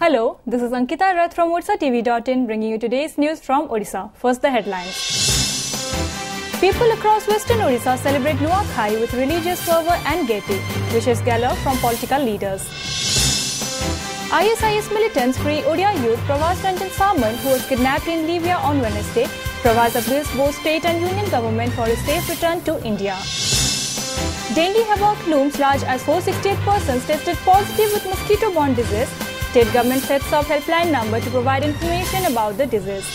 Hello, this is Ankita Rath from ODISHATV.in bringing you today's news from Odisha. First, the headlines. People across western Odisha celebrate Nuakhai with religious fervour and gaiety, wishes galore from political leaders. ISIS militants free Odia youth Pravas Ranjan Samal, who was kidnapped in Libya on Wednesday. Pravas appeals both state and union government for his safe return to India. Dengue havoc looms large as 468 persons tested positive with mosquito-borne disease. State government sets up helpline number to provide information about the disease.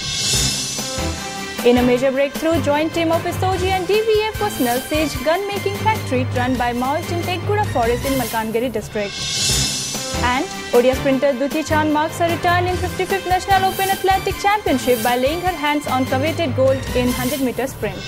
In a major breakthrough, joint team of SOG and DVA personnel sieged gun-making factory run by Maoist in Tekguda forest in Malkangiri district. And Odia sprinter Duti Chand marks her return in 55th National Open Athletic Championship by laying her hands on coveted gold in 100-meter sprint.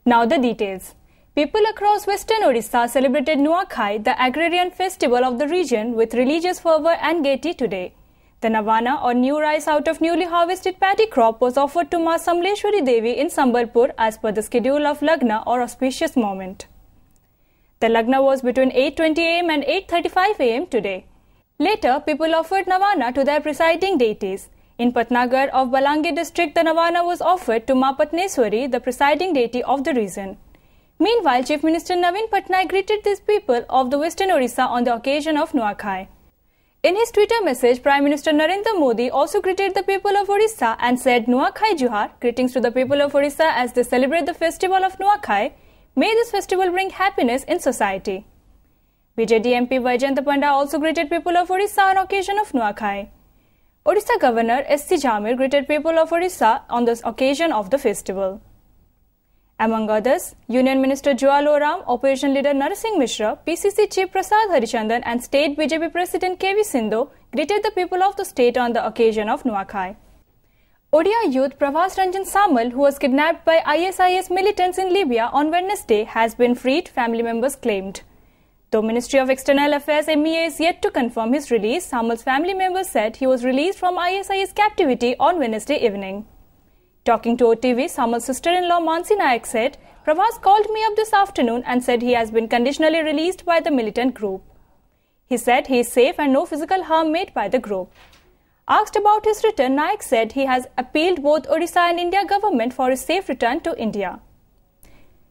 Now the details. People across western Odisha celebrated Nuakhai, the agrarian festival of the region, with religious fervour and gaiety today. The Navana, or new rice out of newly harvested paddy crop, was offered to Ma Samleshwari Devi in Sambalpur as per the schedule of Lagna, or auspicious moment. The Lagna was between 8:20 am and 8:35 am today. Later, people offered Navana to their presiding deities. In Patnagar of Balangir district, the Navana was offered to Ma Patneswari, the presiding deity of the region. Meanwhile, Chief Minister Naveen Patnaik greeted these people of the western Odisha on the occasion of Nuakhai. In his Twitter message, Prime Minister Narendra Modi also greeted the people of Odisha and said, Nuakhai Juhar, greetings to the people of Odisha as they celebrate the festival of Nuakhai. May this festival bring happiness in society. BJD MP Vaijayanta Panda also greeted people of Odisha on occasion of Nuakhai. Odisha Governor S.C. Jamir greeted people of Odisha on this occasion of the festival. Among others, Union Minister Jwal Oram, Opposition Leader Narasingh Mishra, PCC Chief Prasad Harichandan and State BJP President K.V. Sindhu greeted the people of the state on the occasion of Nuakhai. Odia youth Pravas Ranjan Samal, who was kidnapped by ISIS militants in Libya on Wednesday, has been freed, family members claimed. Though Ministry of External Affairs MEA is yet to confirm his release, Samal's family members said he was released from ISIS captivity on Wednesday evening. Talking to OTV, Samal's sister-in-law Mansi Nayak said, Pravas called me up this afternoon and said he has been conditionally released by the militant group. He said he is safe and no physical harm made by the group. Asked about his return, Nayak said he has appealed both Odisha and India government for his safe return to India.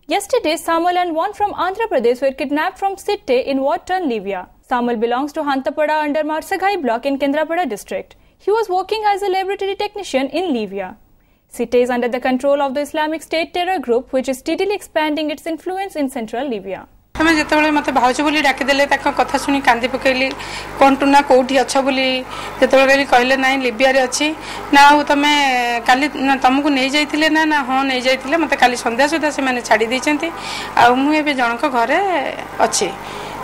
Yesterday, Samal and one from Andhra Pradesh were kidnapped from Sitte in war-torn Libya. Samal belongs to Hantapada under Marsaghai block in Kendrapada district. He was working as a laboratory technician in Libya. Sitte is under the control of the Islamic State terror group, which is steadily expanding its influence in central Libya. तमे जेतेबेले मते भाउज बोली डाकी देले ताका कथा सुनी कांदी पकेली कोन tuna कोठी अछ बोली जेतेबेले कहले नाही लिबिया रे अछि ना हो तमे काली तुमको नै जाइतिले ना ना हां नै जाइतिले मते काली संध्या सुधा से माने छाडी दैचंती आ मु एबे जनक घरे अछि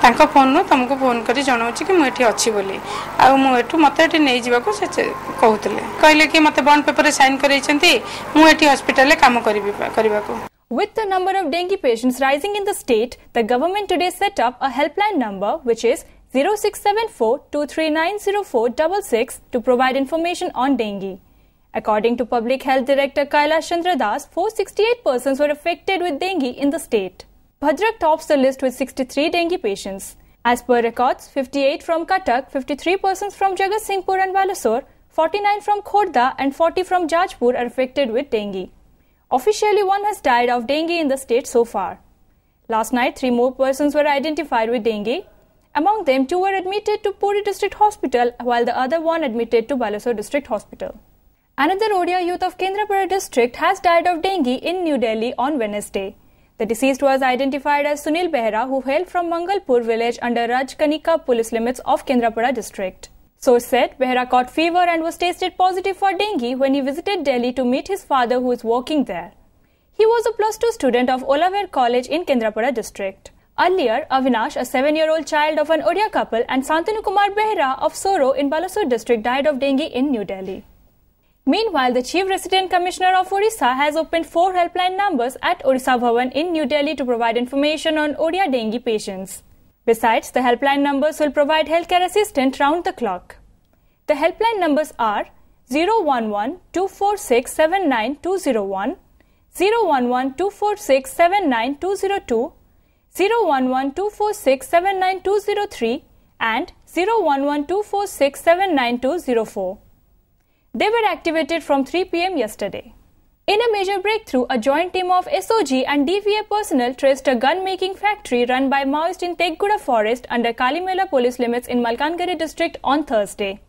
तांको फोन नो तुमको फोन करी जणाउची कि मु एठी अछि बोली आ मु एठु मते एठी नै जीवा को से कहउतले कहले कि मते बॉन्ड पेपर रे साइन करैचंती मु एठी हॉस्पिटल रे काम करबा को. With the number of dengue patients rising in the state, the government today set up a helpline number which is 0674-2390466 to provide information on dengue. According to Public Health Director Kailash Chandra Das, 468 persons were affected with dengue in the state. Bhadrak tops the list with 63 dengue patients. As per records, 58 from Cuttack, 53 persons from Jagatsinghpur and Balasore, 49 from Khordha and 40 from Jajpur are affected with dengue. Officially, one has died of dengue in the state so far. Last night, 3 more persons were identified with dengue. Among them, 2 were admitted to Puri District Hospital, while the other one admitted to Balasore District Hospital. Another Odia youth of Kendrapada district has died of dengue in New Delhi on Wednesday. The deceased was identified as Sunil Behra, who hailed from Mangalpur village under Rajkanika police limits of Kendrapada district. Source said Behra caught fever and was tested positive for dengue when he visited Delhi to meet his father who is working there. He was a +2 student of Olaver College in Kendrapada district. Earlier, Avinash, a 7-year-old child of an Odia couple, and Santanu Kumar Behra of Soro in Balasore district died of dengue in New Delhi. Meanwhile, the Chief Resident Commissioner of Odisha has opened 4 helpline numbers at Odisha Bhavan in New Delhi to provide information on Odia dengue patients. Besides, the helpline numbers will provide healthcare assistance round the clock. The helpline numbers are 011-246-79201, 011-246-79202, 011-246-79203 and 01124679204. They were activated from 3 p.m. yesterday. In a major breakthrough, a joint team of SOG and DVA personnel traced a gun-making factory run by Maoists in Tekguda forest under Kalimela police limits in Malkangiri district on Thursday.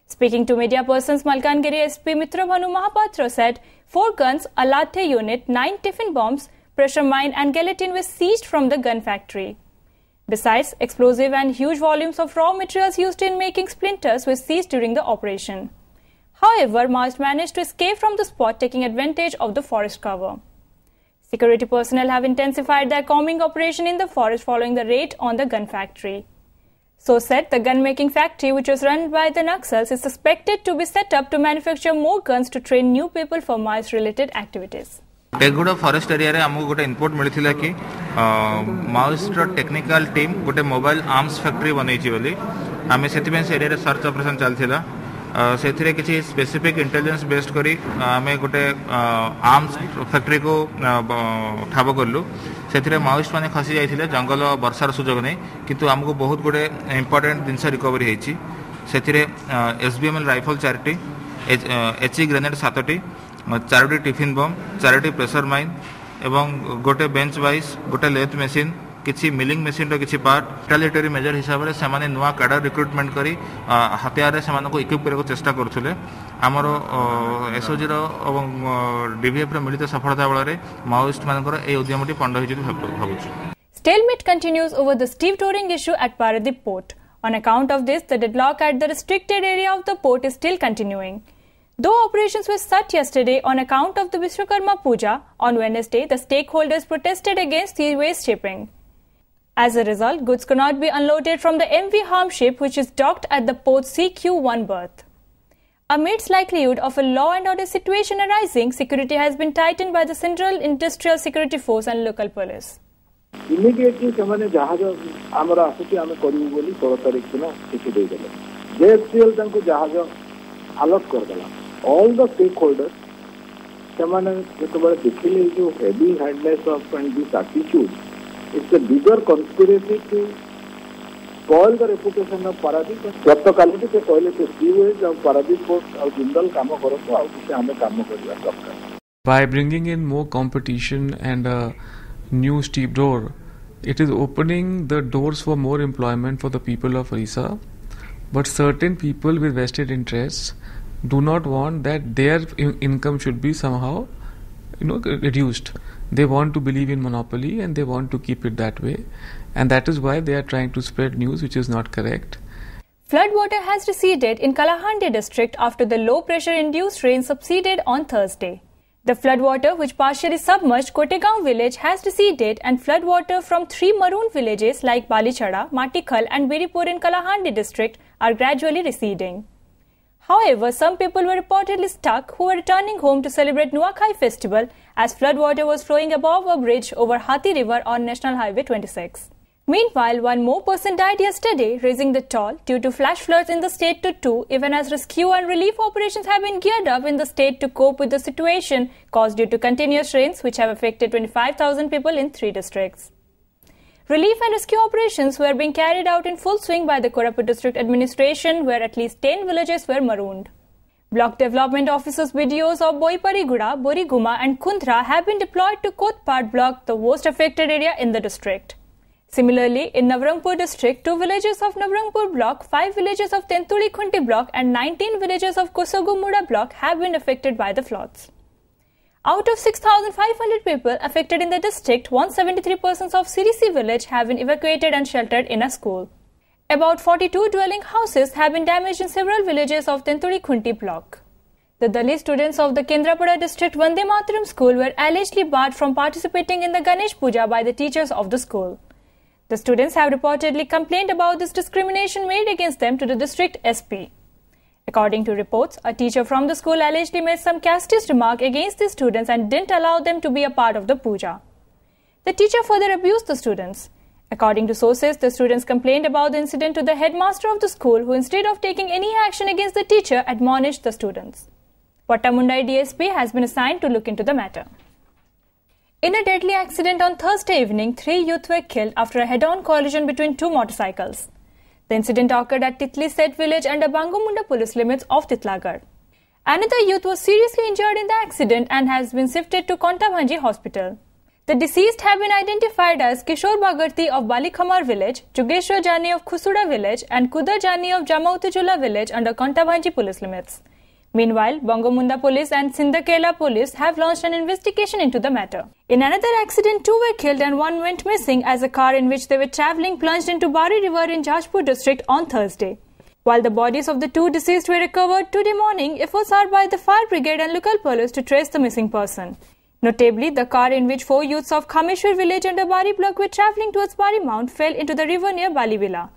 Speaking to media persons, Malkangiri SP Mitrabhanu Mahapatra said 4 guns, a latte unit, 9 tiffin bombs, pressure mine and guillotine were seized from the gun factory. Besides, explosive and huge volumes of raw materials used in making splinters were seized during the operation. However, Maoists managed to escape from the spot, taking advantage of the forest cover. Security personnel have intensified their combing operation in the forest following the raid on the gun factory. So said, the gun-making factory, which was run by the Naxals, is suspected to be set up to manufacture more guns to train new people for Maoist-related activities. Teguda forest area रे हमको गोटे input मिलथिला कि Maoist technical team गोटे mobile arms factory बनैछि बोली आमे सेतिबे से एरिया रे सर्च ऑपरेशन चलथिला सेथिरे किछि स्पेसिफिक इंटेलिजेंस बेस्ड करी आमे गोटे आर्म्स फैक्ट्री को ठाब करलु सेथिरे माओइस्ट माने खसी जाइथिले जंगल वर्षार सुजोग नै किंतु हमको बहुत गोटे इंपोर्टेंट दिनस रिकवरी हेछि सेथिरे एसबीएमएल राइफल 4टी एचई ग्रेनेड 7टी 4टी टिफिन बम 4टी प्रेशर माइन एवं गोटे बेंच वाइज गोटे लेथ मशीन किछि मिलिंग मशीन रो किछि पार्ट रिटेलिटरी मेजर हिसाब रे सेमाने नुवा कैडर रिक्रुटमेंट करी हथियार रे सेमानको इक्विप करको चेष्टा करथुले हमरो एसओजी रो एवं डीवीएफ रो मिलित सफलता बଳରେ माओइस्ट मानकर ए उद्यमटी पंड होइछि भाबुछु. Stalemate continues over the stevedoring issue at Paradip port. On account of this, the deadlock at the restricted area of the port is still continuing. Though operations were shut yesterday on account of the Vishwakarma Puja, on Wednesday the stakeholders protested against the waste shipping. As a result, goods could not be unloaded from the MV Harm ship which is docked at the port's CQ1 berth. Amidst likelihood of a law and order situation arising, security has been tightened by the Central Industrial Security Force and local police. Immediately, ସେମାନେ ଜାହାଜ ଆମର ଆସୁଛି ଆମେ କରିବୁ ବୋଲି 16 ତାରିଖ ଦିନ ଚିଠି ଦେଇଦେଲେ JFCL ତାଙ୍କୁ ଜାହାଜ ଆଲର୍ଟ କରିଦେଲା all the stakeholders ସେମାନେ ଯେତେବେଳେ ଦେଖିଲେ ଯୋଉ heavy handedness of and this attitude it's a bigger conspiracy to spoil the reputation of Paradip. ଗତକାଲି ସେ କହିଲେ ସେ seaways ଆଉ Paradip port ଆଉ ଜିନ୍ଦଲ କାମ କରନ୍ତୁ ଆଉ କିଛି ଆମେ କାମ କରିବା ଦରକାର. By bringing in more competition and new stevedore, it is opening the doors for more employment for the people of Orissa, but certain people with vested interests do not want that their income should be somehow reduced. They want to believe in monopoly and they want to keep it that way, and that is why they are trying to spread news which is not correct. Flood water has receded in Kalahandi district after the low pressure induced rain subsided on Thursday. The floodwater, which partially submerged Kotegaon village, has receded, and floodwater from 3 maroon villages like Balichada, Matikhal and Biripur in Kalahandi district are gradually receding. However, some people were reportedly stuck who were returning home to celebrate Nuakhai festival as floodwater was flowing above a bridge over Hathi River on National Highway 26. Meanwhile, one more person died yesterday, raising the toll due to flash floods in the state to 2, even as rescue and relief operations have been geared up in the state to cope with the situation caused due to continuous rains which have affected 25,000 people in 3 districts. Relief and rescue operations were being carried out in full swing by the Koraput district administration, where at least 10 villages were marooned. Block development officers' videos of Boipariguda, Boriguma and Kundra have been deployed to Kotpad block, the worst affected area in the district. Similarly, in Navrangpur district, 2 villages of Navrangpur block, 5 villages of Tentuli Khunti block and 19 villages of Kosogumuda block have been affected by the floods. Out of 6,500 people affected in the district, 173 persons of Sirisi village have been evacuated and sheltered in a school. About 42 dwelling houses have been damaged in several villages of Tentuli Khunti block. The Dalit students of the Kendrapada district Vande Mataram school were allegedly barred from participating in the Ganesh Puja by the teachers of the school. The students have reportedly complained about this discrimination made against them to the district SP. According to reports, a teacher from the school allegedly made some casteist remark against the students and didn't allow them to be a part of the puja. The teacher further abused the students. According to sources, the students complained about the incident to the headmaster of the school, who instead of taking any action against the teacher, admonished the students. Pattamundai DSP has been assigned to look into the matter. In a deadly accident on Thursday evening, 3 youth were killed after a head-on collision between 2 motorcycles. The incident occurred at Titli Set village under Bangomunda police limits of Titlagarh. Another youth was seriously injured in the accident and has been shifted to Kontabhanji hospital. The deceased have been identified as Kishore Bhagarti of Balikhamar village, Jugeshwar Jani of Khusuda village and Kudar Jani of Jamautujula village under Kontabhanji police limits. Meanwhile, Bangomunda police and Sindakela police have launched an investigation into the matter. In another accident, 2 were killed and 1 went missing as a car in which they were travelling plunged into Bari river in Jajpur district on Thursday. While the bodies of the 2 deceased were recovered today morning, efforts are by the fire brigade and local police to trace the missing person. Notably, the car in which 4 youths of Khameshwar village under Bari block were travelling towards Bari Mount fell into the river near Balivila.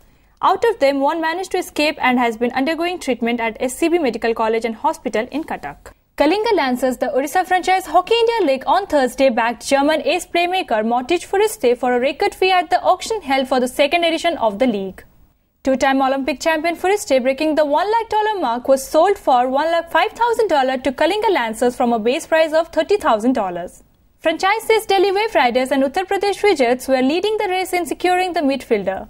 Out of them, 1 managed to escape and has been undergoing treatment at SCB Medical College and Hospital in Cuttack. Kalinga Lancers, the Odisha franchise Hockey India League on Thursday backed German ace playmaker Motic Foreste for a record fee at the auction held for the second edition of the league. 2-time Olympic champion Foreste, breaking the $1 lakh mark, was sold for $105,000 to Kalinga Lancers from a base price of $30,000. Franchises Delhi Wave Riders and Uttar Pradesh Wizards were leading the race in securing the midfielder.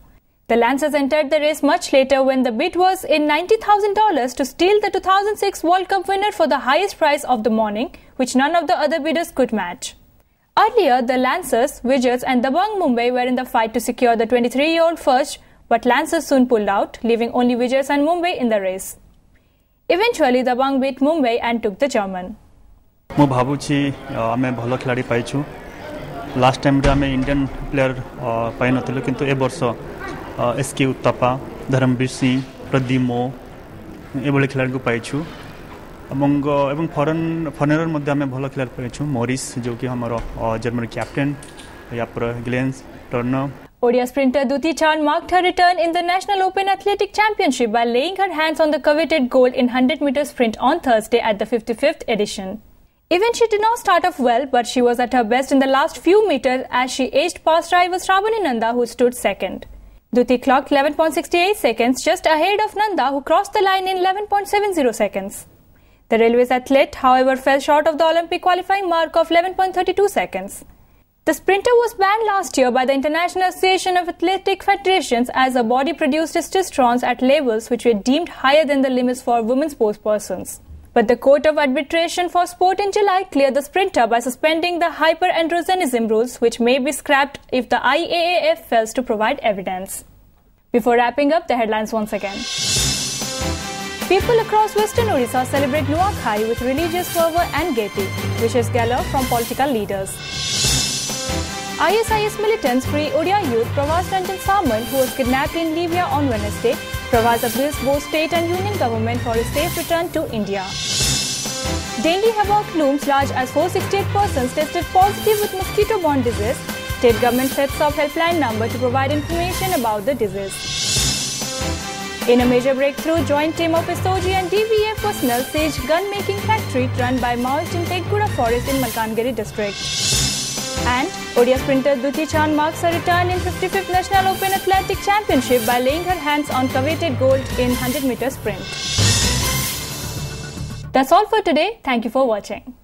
The Lancers entered the race much later when the bid was in $90,000 to steal the 2006 World Cup winner for the highest price of the morning, which none of the other bidders could match. Earlier, the Lancers, Wizards and Dabang Mumbai were in the fight to secure the 23-year-old first, but Lancers soon pulled out, leaving only Wizards and Mumbai in the race. Eventually, Dabang beat Mumbai and took the German. ମୁଁ ଭାବୁଛି ଆମେ ଭଲ ଖେଳାଳି ପାଇଛୁ last ଟାଇମ୍ରେ ଆମେ Indian player ପାଇନଥିଲୁ କିନ୍ତୁ ଏ ବର୍ଷ SK ଉତ୍ତାପା ଧରମବୀର ସିଂ ପ୍ରଦୀପ ମୋ ଏଭଳି ଖେଳାଳିକୁ ପାଇଛୁ ଏବଂ ଫରେନର ମଧ୍ୟ ଆମେ ଭଲ ଖେଳାଳି ପାଇଛୁ ମରିସ୍ ଯେଉଁକି ଆମର ଜର୍ମାନ କ୍ୟାପ୍ଟେନ୍ या पर ଗ୍ଲେନ୍ସ Turner Odia sprinter Duti Chand marked her return in the National Open Athletic Championship by laying her hands on the coveted gold in 100-meter sprint on Thursday at the 55th edition. Even she did not start off well, but she was at her best in the last few meters as she edged past rival Shravani Nanda, who stood second. Duti clocked 11.68 seconds, just ahead of Nanda, who crossed the line in 11.70 seconds. The Railways athlete, however, fell short of the Olympic qualifying mark of 11.32 seconds. The sprinter was banned last year by the International Association of Athletic Federations as her body produced testosterone at levels which were deemed higher than the limits for women sportspersons. But the Court of Arbitration for Sport in July cleared the sprinter by suspending the hyperandrogenism rules, which may be scrapped if the IAAF fails to provide evidence. Before wrapping up, the headlines once again. People across Western Odisha celebrate Nuakhai with religious fervour and gaiety. Wishes galore from political leaders. ISIS militants free Odia youth Pravas Ranjan Samant, who was kidnapped in Libya on Wednesday. Pravas appeals both state and union government for a safe return to India. Dengue havoc looms large as 468 persons tested positive with mosquito-borne disease. State government sets up helpline number to provide information about the disease. In a major breakthrough, joint team of SOG and DVF personnel sieged gun-making factory run by Maoist in Tekgura forest in Malkangiri district. And Odia sprinter Duti Chand marks her return in 55th National Open Athletic Championship by laying her hands on coveted gold in 100-meter sprint. That's all for today. Thank you for watching.